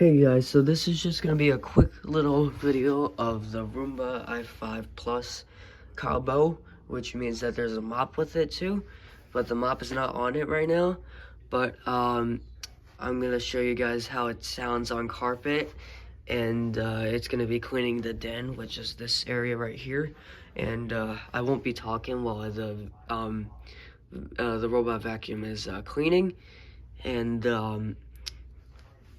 Hey guys, so this is just gonna be a quick little video of the Roomba i5 Plus combo, which means that there's a mop with it too, but the mop is not on it right now. But I'm gonna show you guys how it sounds on carpet, and it's gonna be cleaning the den, which is this area right here. And I won't be talking while the robot vacuum is cleaning, and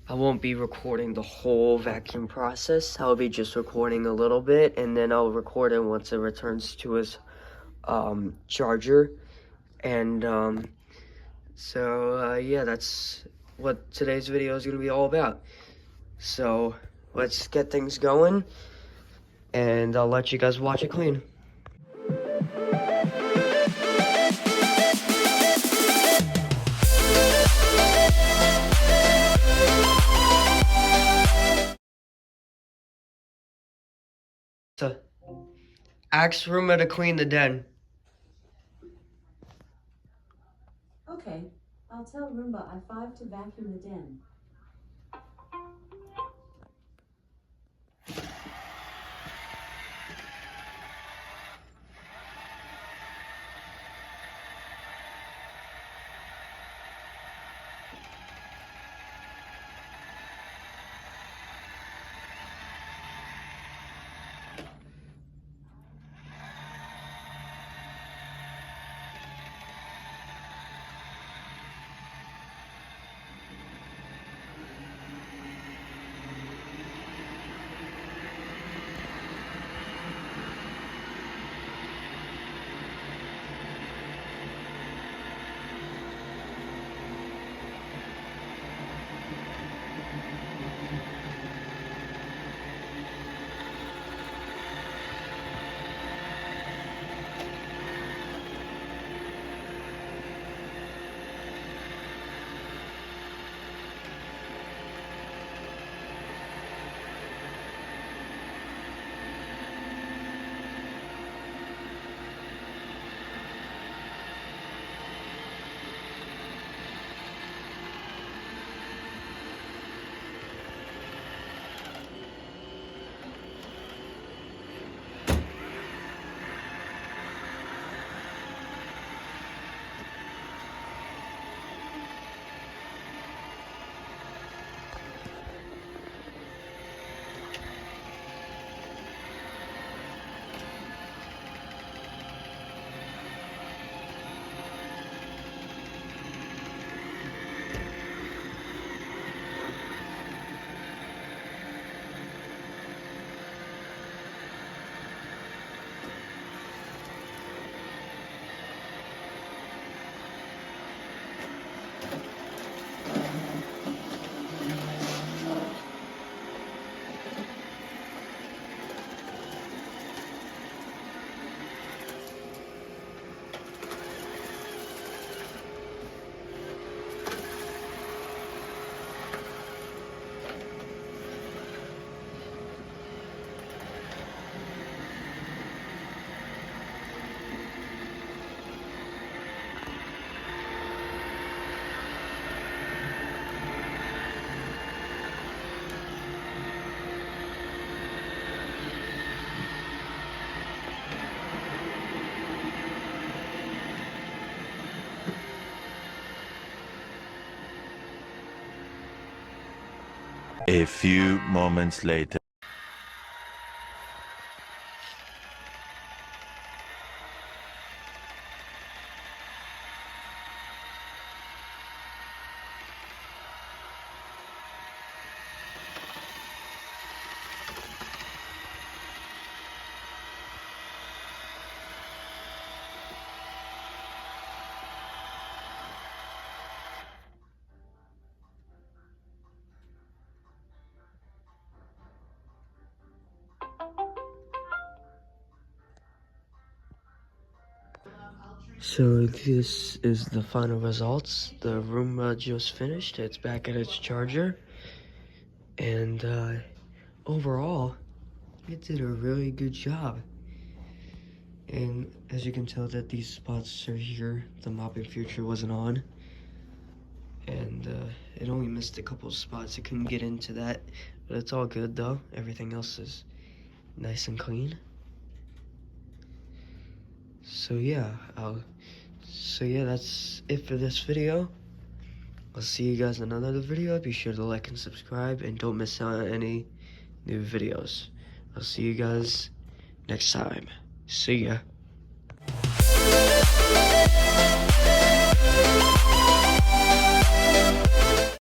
I won't be recording the whole vacuum process. I'll be just recording a little bit, and then I'll record it once it returns to its charger. And yeah, that's what today's video is going to be all about. So let's get things going, and I'll let you guys watch it clean. So, ask Roomba to clean the den. Okay, I'll tell Roomba i5 to vacuum the den. A few moments later. So this is the final results. The Roomba just finished. It's back at its charger. And overall, it did a really good job. And as you can tell that these spots are here, the mopping feature wasn't on. and it only missed a couple of spots. It couldn't get into that, but it's all good though. Everything else is nice and clean. So yeah, that's it for this video. I'll see you guys in another video. Be sure to like and subscribe, and don't miss out on any new videos. I'll see you guys next time. See ya.